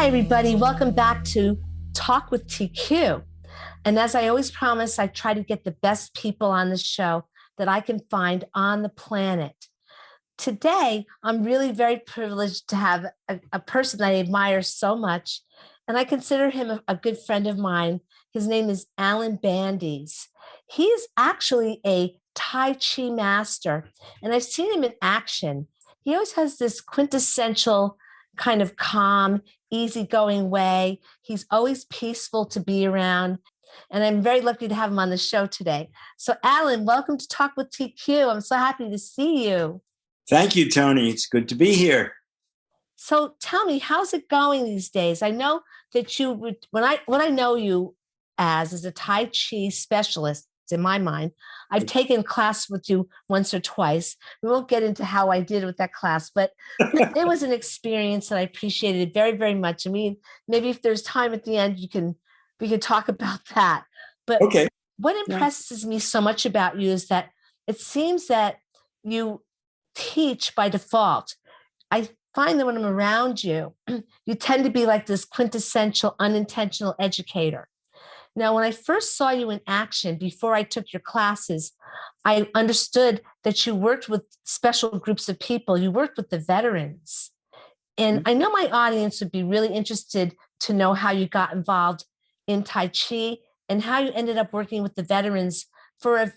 Hi, everybody. Welcome back to Talk with TQ. And as I always promise, I try to get the best people on the show that I can find on the planet. Today, I'm really very privileged to have a person I admire so much, and I consider him a good friend of mine. His name is Alan Bandies. He is actually a Tai Chi master, and I've seen him in action. He always has this quintessential kind of calm, easygoing way. He's always peaceful to be around, and I'm very lucky to have him on the show today. So, Alan, welcome to Talk with TQ. I'm so happy to see you. Thank you, Toni. It's good to be here. So tell me, how's it going these days? I know that you would, what I know you as is a Tai Chi specialist in my mind. I've taken class with you once or twice. We won't get into how I did with that class, but it was an experience and I appreciated it very, very much. I mean, maybe if there's time at the end, we can talk about that. But Okay. what impresses me so much about you is that it seems that you teach by default. I find that when I'm around you, you tend to be like this quintessential unintentional educator. Now, when I first saw you in action before I took your classes, I understood that you worked with special groups of people. You worked with the veterans. And I know my audience would be really interested to know how you got involved in Tai Chi and how you ended up working with the veterans for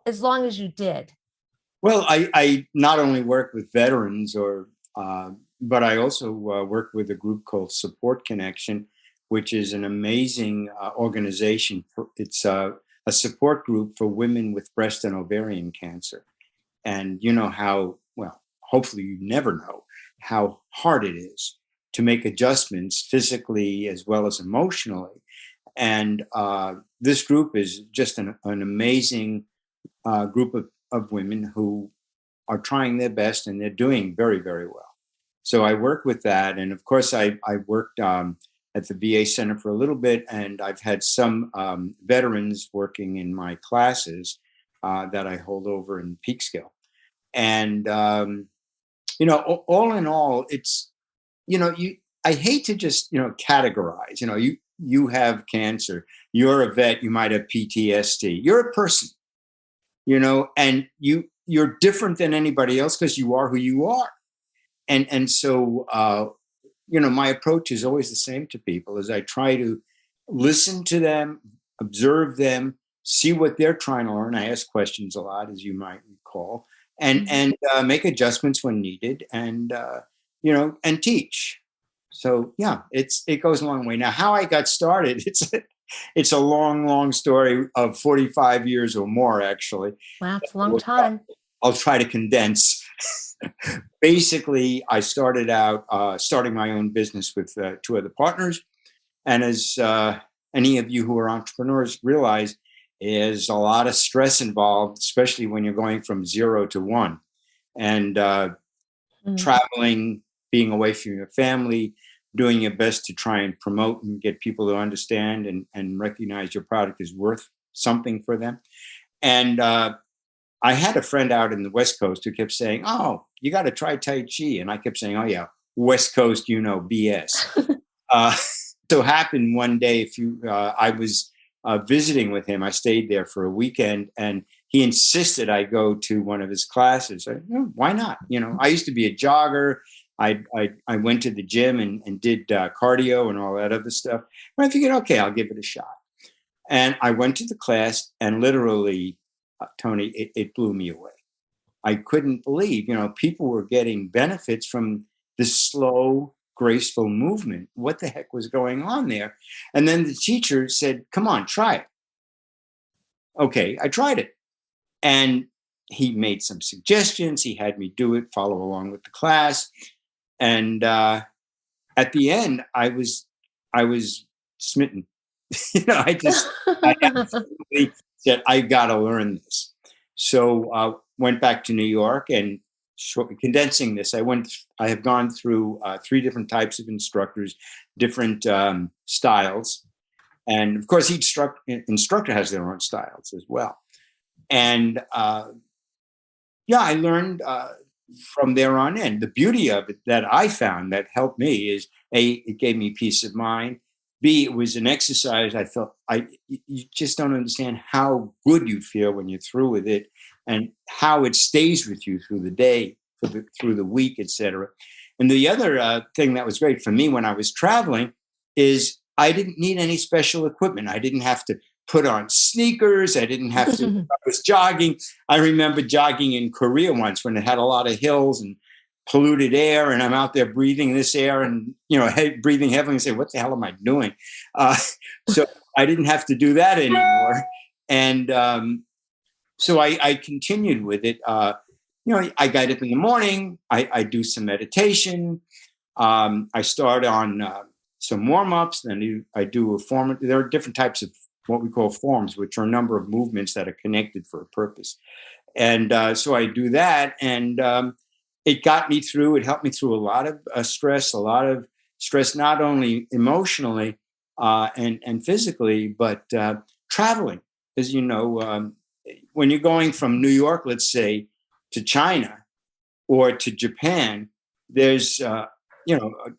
as long as you did. Well, I not only work with veterans, but I also work with a group called Support Connection, which is an amazing organization. It's a support group for women with breast and ovarian cancer. And you know how, well, hopefully you never know how hard it is to make adjustments physically as well as emotionally. And this group is just an amazing group of women who are trying their best and they're doing very, very well. So I work with that. And of course, I worked at the VA Center for a little bit, and I've had some veterans working in my classes that I hold over in Peekskill. And, all in all, it's, I hate to just, categorize, you have cancer, you're a vet, you might have PTSD, you're a person, and you're different than anybody else because you are who you are. And so, my approach is always the same to people as I try to listen to them, observe them, see what they're trying to learn. I ask questions a lot, as you might recall, and make adjustments when needed, and and teach. So yeah, it goes a long way. Now, how I got started, it's a long, long story of 45 years or more, actually. Wow, it's a long time. I'll try to condense. Basically, I started out starting my own business with two other partners. And as any of you who are entrepreneurs realize, is a lot of stress involved, especially when you're going from 0 to 1. And traveling, being away from your family, doing your best to try and promote and get people to understand and recognize your product is worth something for them. And I had a friend out in the West Coast who kept saying, "Oh, you got to try Tai Chi." And I kept saying, "Oh, yeah, West Coast, BS." So happened one day, I was visiting with him. I stayed there for a weekend, and he insisted I go to one of his classes. Why not? I used to be a jogger. I went to the gym and did cardio and all that other stuff. And I figured, okay, I'll give it a shot. And I went to the class, and literally, Toni, it blew me away. I couldn't believe, people were getting benefits from this slow, graceful movement. What the heck was going on there? And then the teacher said, "Come on, try it." Okay, I tried it. And he made some suggestions. He had me do it, follow along with the class. And at the end, I was smitten. I absolutely said, I got to learn this. So went back to New York, and condensing this, I have gone through 3 different types of instructors, different styles. And of course, each instructor has their own styles as well. And I learned from there on in. The beauty of it that I found that helped me is A, it gave me peace of mind. B, it was an exercise. I felt you just don't understand how good you feel when you're through with it, and how it stays with you through the day, through the week, etc. And the other thing that was great for me when I was traveling is I didn't need any special equipment. I didn't have to put on sneakers. I didn't have to. I was jogging. I remember jogging in Korea once when it had a lot of hills and polluted air, and I'm out there breathing this air and breathing heavily and say, what the hell am I doing? Uh, so I didn't have to do that anymore. And so I continued with it. I got up in the morning. I do some meditation. I start on some warm-ups. Then I do a form. There are different types of what we call forms, which are a number of movements that are connected for a purpose. And so I do that, and it got me through. It helped me through a lot of stress, not only emotionally and physically, but traveling. As you know, when you're going from New York, let's say, to China or to Japan, there's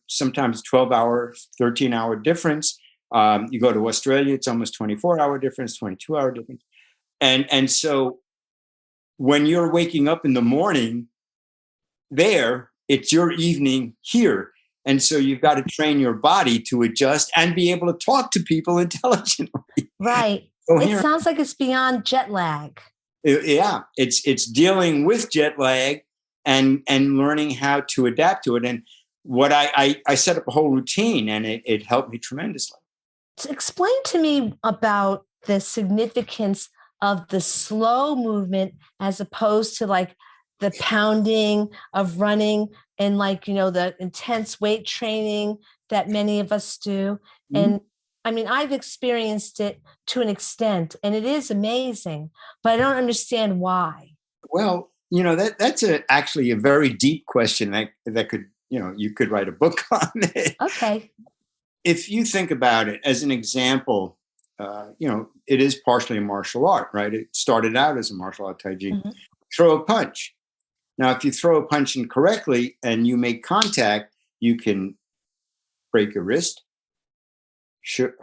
sometimes 12-hour, 13-hour difference. You go to Australia, it's almost 24-hour difference, 22-hour difference, and so when you're waking up in the morning there, it's your evening here. And so you've got to train your body to adjust and be able to talk to people intelligently. Right. So It sounds like it's beyond jet lag. Yeah, it's dealing with jet lag and learning how to adapt to it. And what I set up a whole routine, and it helped me tremendously. So explain to me about the significance of the slow movement as opposed to like the pounding of running and the intense weight training that many of us do. Mhm. And I mean, I've experienced it to an extent and it is amazing, but I don't understand why. Well, that's actually a very deep question that could, you could write a book on it. Okay. If you think about it as an example, it is partially a martial art, right? It started out as a martial art, Tai Chi. Mhm. Throw a punch. Now, if you throw a punch incorrectly and you make contact, you can break your wrist,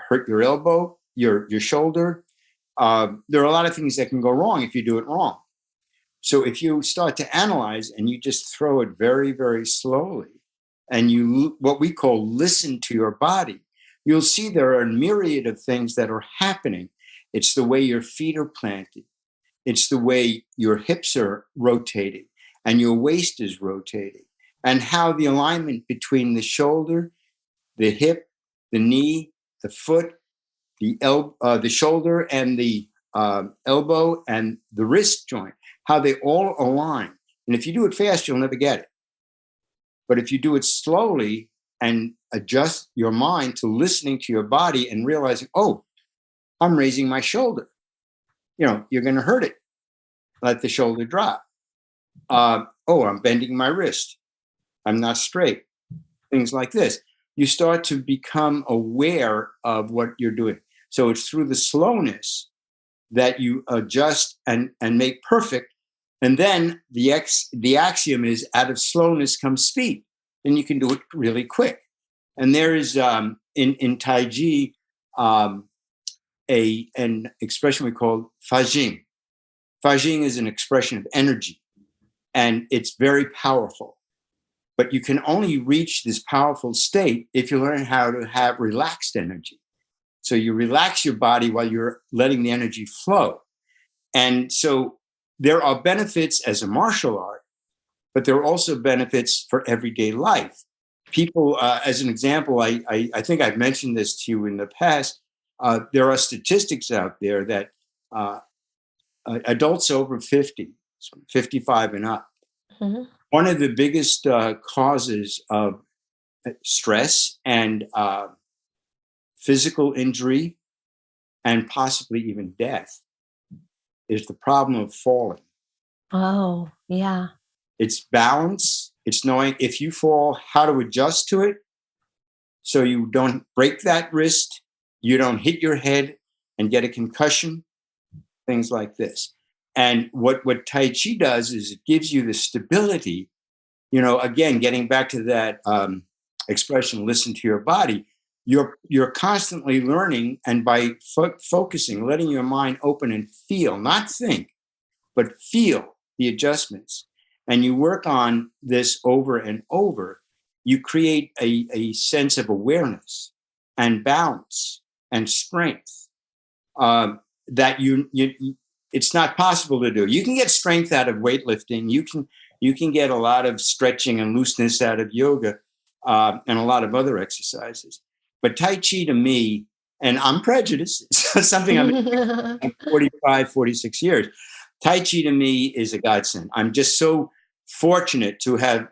hurt your elbow, your shoulder. There are a lot of things that can go wrong if you do it wrong. So if you start to analyze and you just throw it very, very slowly, and you what we call listen to your body, you'll see there are a myriad of things that are happening. It's the way your feet are planted. It's the way your hips are rotating and your waist is rotating, and how the alignment between the shoulder, the hip, the knee, the foot, the shoulder, and the elbow and the wrist joint, how they all align. And if you do it fast, you'll never get it. But if you do it slowly and adjust your mind to listening to your body and realizing, oh, I'm raising my shoulder, you're going to hurt it. Let the shoulder drop. Oh, I'm bending my wrist. I'm not straight. Things like this. You start to become aware of what you're doing. So it's through the slowness that you adjust and make perfect. And then the axiom is out of slowness comes speed. Then you can do it really quick. And there is in Tai Chi an expression we call Fajing. Fajing is an expression of energy, and it's very powerful. But you can only reach this powerful state if you learn how to have relaxed energy. So you relax your body while you're letting the energy flow. And so there are benefits as a martial art, but there are also benefits for everyday life. People, as an example, I think I've mentioned this to you in the past. There are statistics out there that adults over 50, 55 and up, Mhm. one of the biggest causes of stress and physical injury and possibly even death is the problem of falling. Oh, yeah. It's balance. It's knowing if you fall, how to adjust to it so you don't break that wrist, you don't hit your head and get a concussion, things like this. And what Tai Chi does is it gives you the stability, again, getting back to that expression, listen to your body, you're constantly learning, and by focusing, letting your mind open and feel, not think, but feel the adjustments, and you work on this over and over, you create a sense of awareness and balance and strength, that it's not possible to do. You can get strength out of weightlifting. You can get a lot of stretching and looseness out of yoga, and a lot of other exercises. But Tai Chi to me, and I'm prejudiced, it's something I'm in 45, 46 years. Tai Chi to me is a godsend. I'm just so fortunate to have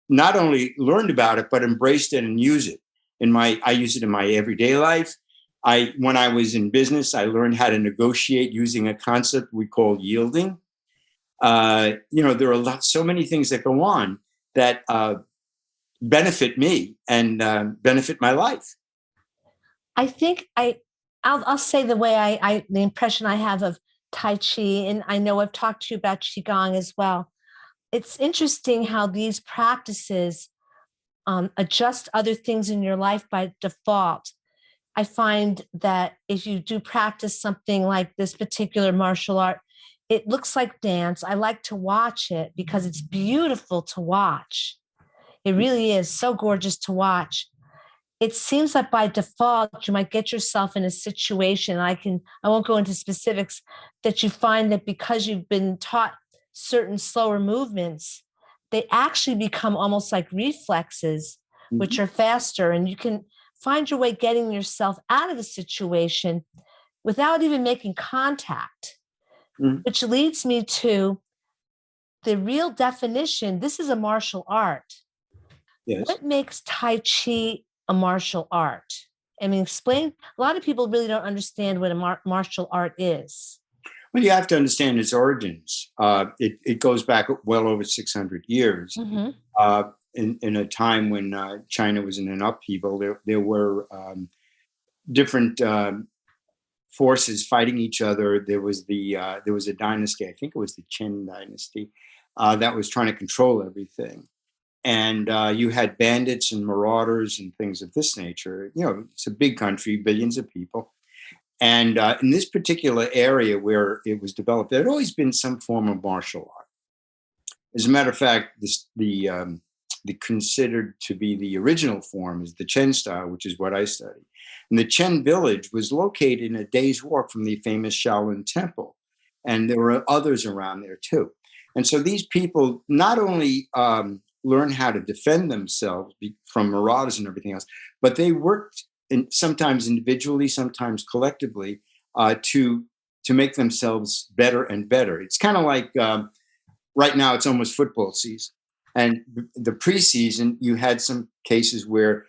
not only learned about it, but embraced it and use it. I use it in my everyday life. When I was in business, I learned how to negotiate using a concept we call yielding. There are so many things that go on that benefit me and benefit my life. I think I'll say the way the impression I have of Tai Chi, and I know I've talked to you about Qigong as well. It's interesting how these practices adjust other things in your life by default. I find that if you do practice something like this particular martial art, it looks like dance. I like to watch it because it's beautiful to watch. It really is so gorgeous to watch. It seems that by default, you might get yourself in a situation. I won't go into specifics, that you find that because you've been taught certain slower movements, they actually become almost like reflexes, which are faster. And you can find your way getting yourself out of a situation without even making contact, which leads me to the real definition. This is a martial art. Yes. What makes Tai Chi a martial art? I mean, explain. A lot of people really don't understand what a martial art is. Well, you have to understand its origins. It goes back well over 600 years. In a time when China was in an upheaval, there were different forces fighting each other. There was a dynasty, I think it was the Qin dynasty, that was trying to control everything. And you had bandits and marauders and things of this nature. It's a big country, billions of people. And in this particular area where it was developed, there had always been some form of martial art. As a matter of fact, the considered to be the original form is the Chen style, which is what I study. And the Chen village was located in a day's walk from the famous Shaolin Temple. And there were others around there too. And so these people not only learn how to defend themselves from marauders and everything else, but they worked sometimes individually, sometimes collectively, to make themselves better and better. It's kind of like right now it's almost football season, and the preseason you had some cases where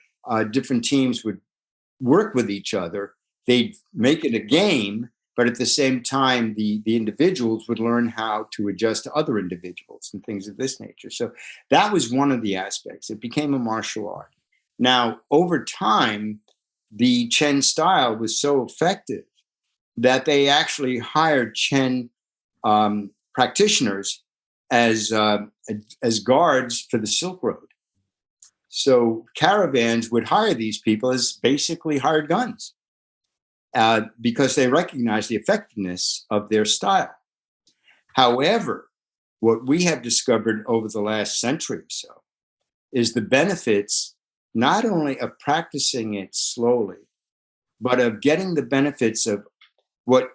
different teams would work with each other. They'd make it a game, but at the same time, the individuals would learn how to adjust to other individuals and things of this nature. So that was one of the aspects. It became a martial art. Now, over time, the Chen style was so effective that they actually hired Chen practitioners as guards for the Silk Road. So caravans would hire these people as basically hired guns, because they recognize the effectiveness of their style. However, what we have discovered over the last century or so is the benefits not only of practicing it slowly, but of getting the benefits of what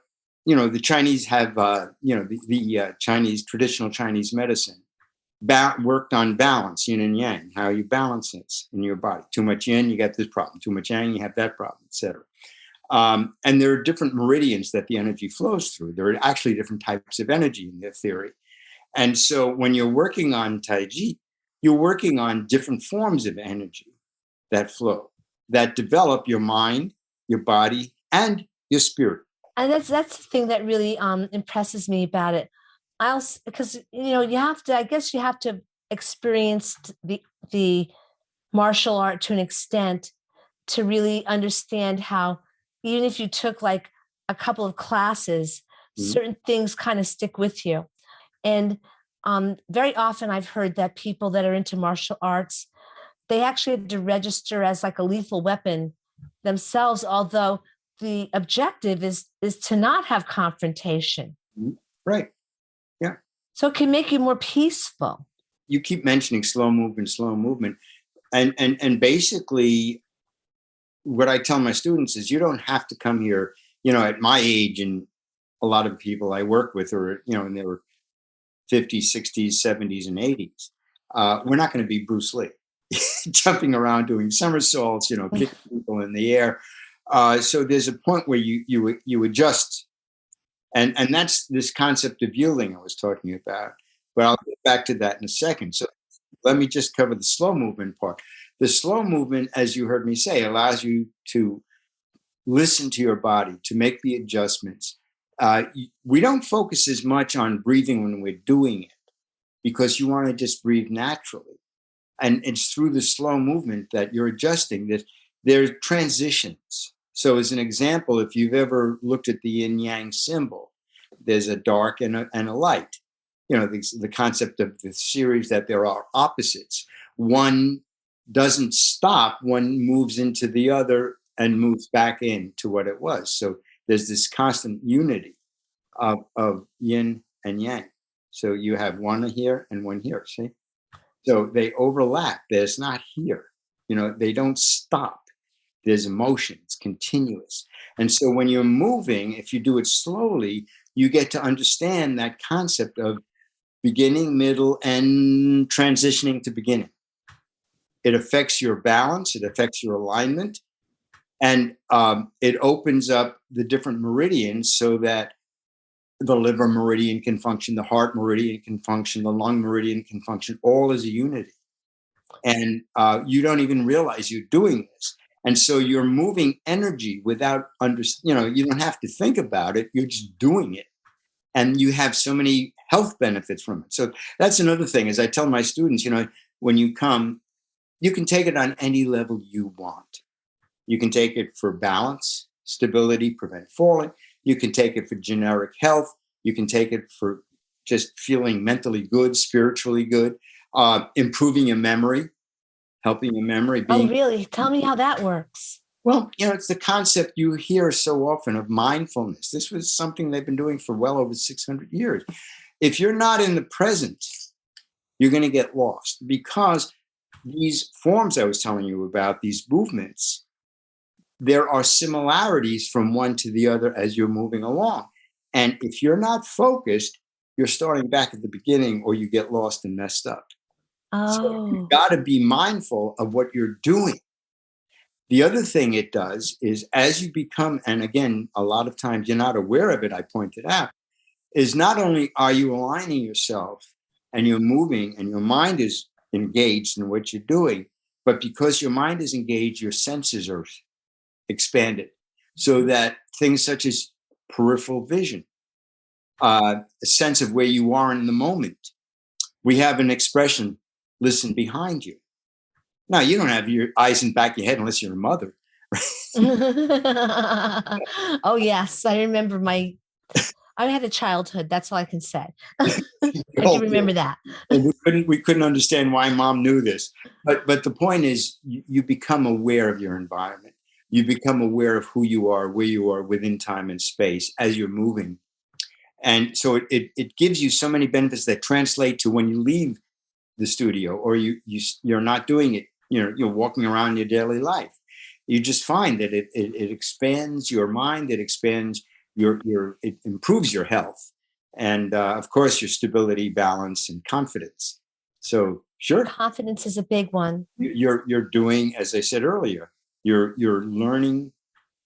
the Chinese have. The Chinese traditional Chinese medicine worked on balance, yin and yang, how you balance it in your body. Too much yin, you get this problem. Too much yang, you have that problem, etc. And there are different meridians that the energy flows through. There are actually different types of energy in their theory. And so when you're working on Tai Chi, you're working on different forms of energy that flow, that develop your mind, your body, and your spirit. And that's the thing that really impresses me about it. Because you have to, I guess you have to experience the martial art to an extent to really understand how, even if you took like a couple of classes, certain things kind of stick with you. And very often I've heard that people that are into martial arts, they actually had to register as like a lethal weapon themselves, although the objective is to not have confrontation. Right. Yeah. So it can make you more peaceful. You keep mentioning slow movement. And basically what I tell my students is you don't have to come here, at my age, and a lot of people I work with are, in their 50s, 60s, 70s, and 80s. We're not going to be Bruce Lee jumping around doing somersaults, kicking people in the air. So there's a point where you adjust, and that's this concept of yielding I was talking about. But I'll get back to that in a second. So let me just cover the slow movement part. The slow movement, as you heard me say, allows you to listen to your body, to make the adjustments. We don't focus as much on breathing when we're doing it because you want to just breathe naturally. And it's through the slow movement that you're adjusting that there's transitions. So as an example, if you've ever looked at the yin yang symbol, there's a dark and a light. The concept of the series that there are opposites. One doesn't stop, one moves into the other and moves back into what it was. So there's this constant unity of yin and yang. So you have one here and one here, see? So they overlap. There's not here. They don't stop. There's emotion. It's continuous. And so when you're moving, if you do it slowly, you get to understand that concept of beginning, middle, and transitioning to beginning. It affects your balance. It affects your alignment. And it opens up the different meridians so that the liver meridian can function, the heart meridian can function, the lung meridian can function, all as a unity. And you don't even realize you're doing this. And so you're moving energy without you don't have to think about it. You're just doing it. And you have so many health benefits from it. So that's another thing, as I tell my students, when you come, you can take it on any level you want. You can take it for balance, stability, prevent falling. You can take it for generic health. You can take it for just feeling mentally good, spiritually good, improving your memory, helping your memory. Oh, really? Tell me how that works. Well, it's the concept you hear so often of mindfulness. This was something they've been doing for well over 600 years. If you're not in the present, you're going to get lost because these forms I was telling you about, these movements, there are similarities from one to the other as you're moving along. And if you're not focused, you're starting back at the beginning or you get lost and messed up. So you've got to be mindful of what you're doing. The other thing it does is as you become, and again, a lot of times you're not aware of it, I pointed out, is not only are you aligning yourself and you're moving and your mind is engaged in what you're doing, but because your mind is engaged, your senses are expanded so that things such as peripheral vision, a sense of where you are in the moment. We have an expression, listen behind you. Now, you don't have your eyes in the back of your head unless you're a mother. Oh, yes. I remember I had a childhood. That's all I can say. I do remember that. And we couldn't understand why mom knew this. But the point is you become aware of your environment. You become aware of who you are, where you are within time and space as you're moving. And so it gives you so many benefits that translate to when you leave the studio or you're not doing it, you're walking around your daily life. You just find that it expands your mind, it expands it improves your health. And of course, your stability, balance, and confidence. So sure. Confidence is a big one. You're doing, as I said earlier, you're learning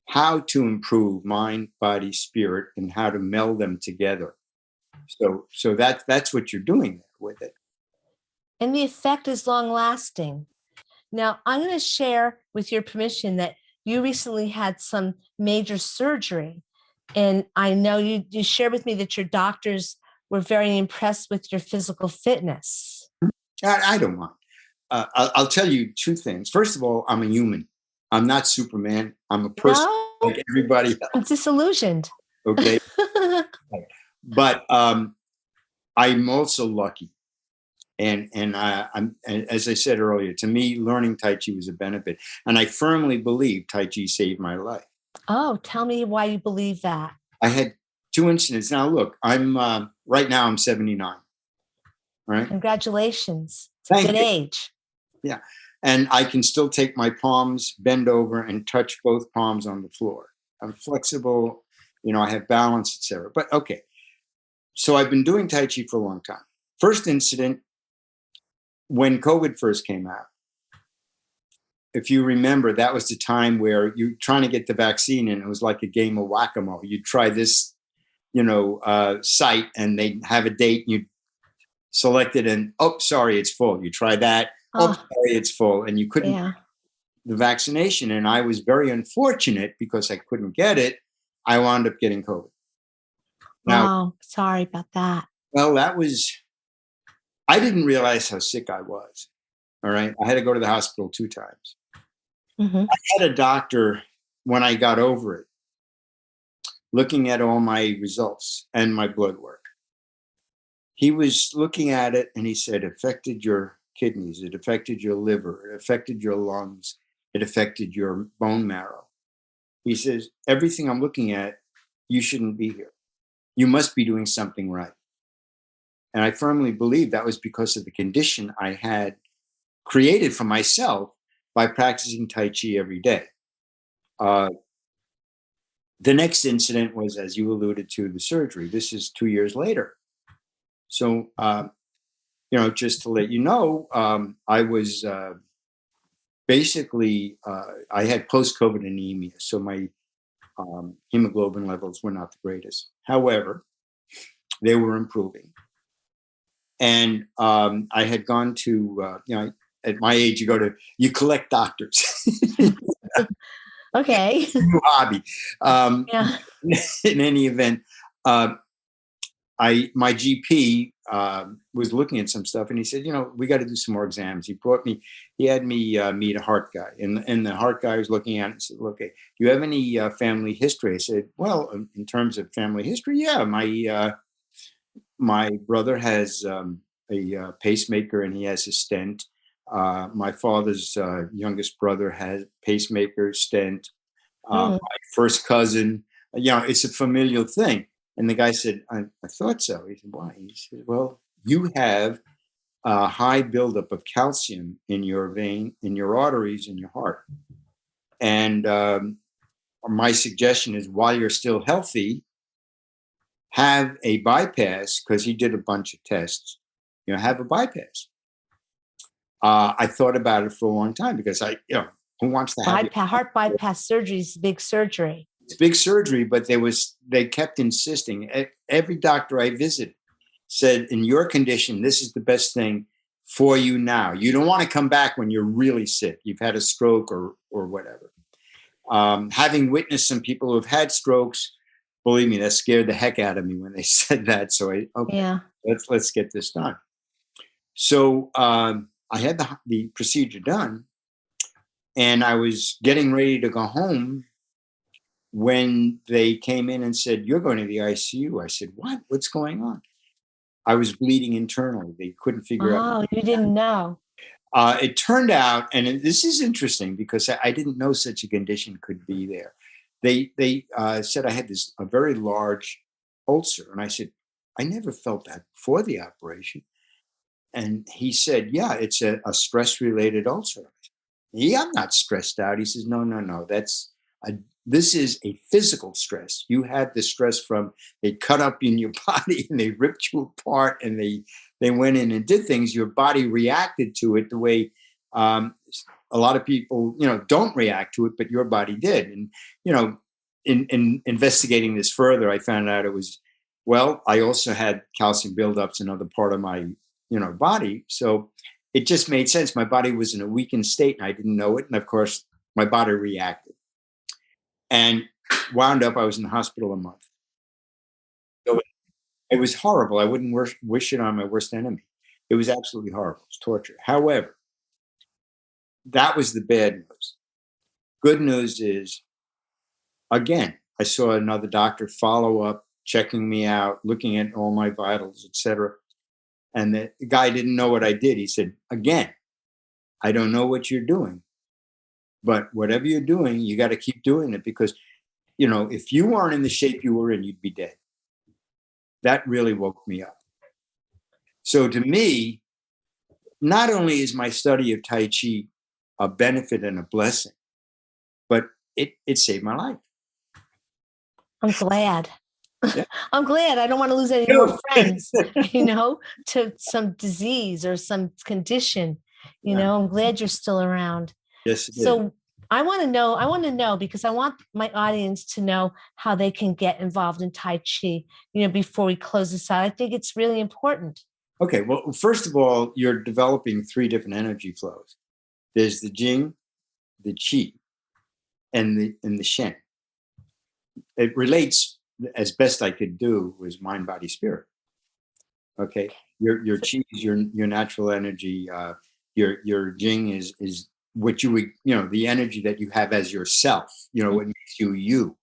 how to improve mind, body, spirit, and how to meld them together. So that's what you're doing with it. And the effect is long lasting. Now, I'm going to share with your permission that you recently had some major surgery. And I know you shared with me that your doctors were very impressed with your physical fitness. I don't mind. I'll tell you two things. First of all, I'm a human. I'm not Superman. I'm a person like everybody else. I'm disillusioned. Okay. But I'm also lucky And as I said earlier, to me, learning Tai Chi was a benefit, and I firmly believe Tai Chi saved my life. Oh, tell me why you believe that. I had two incidents. Now, look, I'm right now I'm 79. Right? Congratulations. It's a Thank good you. age. Yeah, and I can still take my palms, bend over, and touch both palms on the floor. I'm flexible. I have balance, etc. But okay, so I've been doing Tai Chi for a long time. First incident when COVID first came out. If you remember, that was the time where you're trying to get the vaccine, and it was like a game of whack-a-mole. You try this, site, and they have a date, and you select it, and sorry, it's full. You try that, Oh, sorry, it's full, and you couldn't yeah. get the vaccination. And I was very unfortunate because I couldn't get it. I wound up getting COVID. Now, Wow. Sorry about that. well, I didn't realize how sick I was. All right. I had to go to the hospital 2 times. Hmm. I had a doctor when I got over it, looking at all my results and my blood work. He was looking at it and he said, it affected your kidneys, it affected your liver, it affected your lungs, it affected your bone marrow. He says, everything I'm looking at, you shouldn't be here. You must be doing something right. And I firmly believe that was because of the condition I had created for myself by practicing Tai Chi every day. Uh, the next incident was, as you alluded to, the surgery. This is 2 years later. So, just to let you know, I was basically, I had post-COVID anemia. So my hemoglobin levels were not the greatest. However, they were improving. And I had gone to, at my age, you collect doctors. Okay. New hobby. Yeah. In any event, uh, my GP was looking at some stuff, and he said, we got to do some more exams. He had me meet a heart guy, and the heart guy was looking at it and said, okay, do you have any family history? I said, well, in terms of family history, yeah, my brother has a pacemaker, and he has a stent. My father's youngest brother has pacemaker, stent. Mm. My first cousin, it's a familial thing. And the guy said, I thought so. He said, why? He said, well, you have a high buildup of calcium in your vein, in your arteries, in your heart. And my suggestion is, while you're still healthy, have a bypass, because he did a bunch of tests. Have a bypass. I thought about it for a long time because who wants to have Heart bypass surgery is big surgery. it's big surgery, but they kept insisting. Every doctor I visited said, in your condition, this is the best thing for you now. You don't want to come back when you're really sick. You've had a stroke or whatever. Having witnessed some people who have had strokes, believe me, that scared the heck out of me when they said that. So Yeah. let's get this done. So I had the procedure done, and I was getting ready to go home when they came in and said, you're going to the ICU. I said, what? What's going on? I was bleeding internally. They couldn't figure out. Oh, you didn't know. It turned out, and this is interesting because I didn't know such a condition could be there. They said I had a very large ulcer, and I said, I never felt that before the operation. And he said, yeah, it's a stress-related ulcer. Yeah, I'm not stressed out. He says, no. This is a physical stress. You had the stress from, they cut up in your body and they ripped you apart, and they went in and did things. Your body reacted to it the way a lot of people, don't react to it, but your body did. And, in investigating this further, I found out I also had calcium buildups in another part of my, body. So it just made sense. My body was in a weakened state and I didn't know it. And of course, my body reacted and wound up, I was in the hospital a month. So it was horrible. I wouldn't wish it on my worst enemy. It was absolutely horrible. It was torture. However, that was the bad news. Good news is, again, I saw another doctor follow up, checking me out, looking at all my vitals, etc. And the guy didn't know what I did. He said, again, I don't know what you're doing, but whatever you're doing, you got to keep doing it because, if you weren't in the shape you were in, you'd be dead. That really woke me up. So to me, not only is my study of Tai Chi a benefit and a blessing, but it saved my life. I'm glad. Yeah. I'm glad. I don't want to lose any more friends, to some disease or some condition. I'm glad you're still around. Yes, it is. So I want to know because I want my audience to know how they can get involved in Tai Chi, before we close this out. I think it's really important. Okay. Well, first of all, you're developing 3 different energy flows. There's the Jing, the Qi, and the Shen. It relates as best I could do was mind, body, spirit. Okay. Your Qi is your natural energy. Your Jing is what you would, the energy that you have as yourself, what makes you you.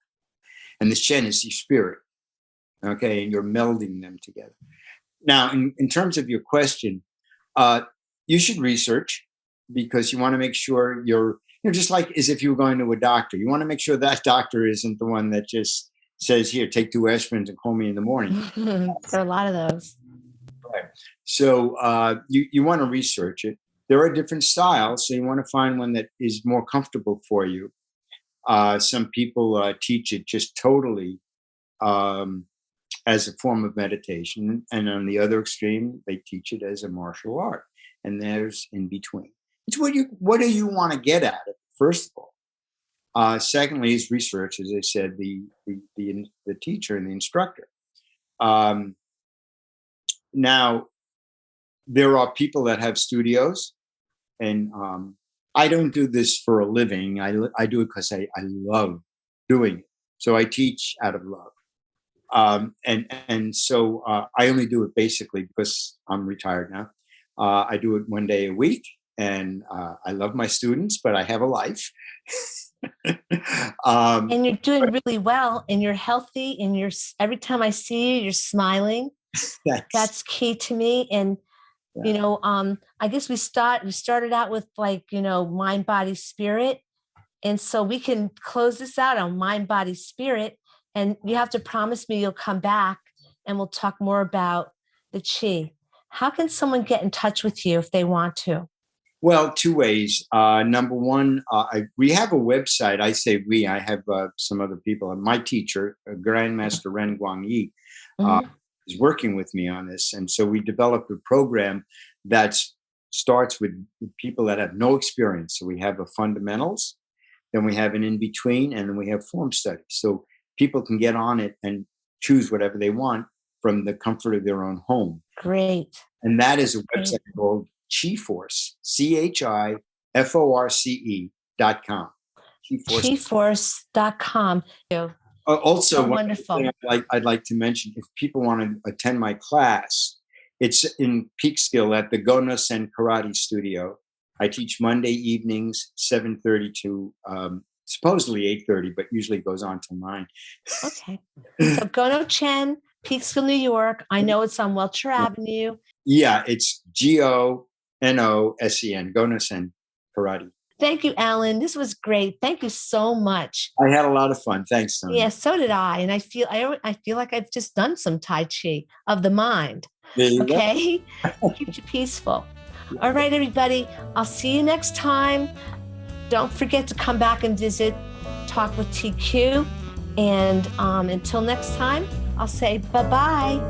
And the Shen is your spirit. Okay. And you're melding them together. Now, in terms of your question, you should research because you want to make sure you're, just like as if you were going to a doctor. You want to make sure that doctor isn't the one that just says, here, take 2 aspirins and call me in the morning. There are a lot of those. Right. So you want to research it. There are different styles, so you want to find one that is more comfortable for you. Some people teach it just totally as a form of meditation. And on the other extreme, they teach it as a martial art. And there's in between. It's what do you want to get at it, first of all. Secondly is research, as I said, the teacher and the instructor. Now, there are people that have studios, and I don't do this for a living. I do it because I love doing it. So I teach out of love. And so I only do it basically because I'm retired now. I do it 1 day a week, and I love my students, but I have a life. And you're doing really well, and you're healthy, and every time I see you, you're smiling. That's key to me. And I guess we started out with mind, body, spirit, and so we can close this out on mind, body, spirit. And you have to promise me you'll come back and we'll talk more about the Qi. How can someone get in touch with you if they want to? Well, 2 ways. Number one, we have a website. I say we. I have some other people. And my teacher, Grandmaster Ren Guangyi, is working with me on this. And so we developed a program that starts with people that have no experience. So we have a fundamentals, then we have an in-between, and then we have form studies. So people can get on it and choose whatever they want from the comfort of their own home. Great. And that is a website called ChiForce, ChiForce.com. ChiForce.com. Also, one wonderful thing I'd like to mention, if people want to attend my class, it's in Peekskill at the Gono-sen Karate Studio. I teach Monday evenings, 7:30 to supposedly 8:30, but usually goes on till 9. Okay. So Gono-chen, Peekskill, New York. I know it's on Welcher Avenue. Yeah, it's Gonosen, Gono-sen Karate. Thank you, Alan. This was great. Thank you so much. I had a lot of fun. Thanks, Toni. Yeah, so did I. And I feel like I've just done some Tai Chi of the mind. Okay? Keep you peaceful. All right, everybody. I'll see you next time. Don't forget to come back and visit Talk with TQ. And until next time, I'll say bye-bye.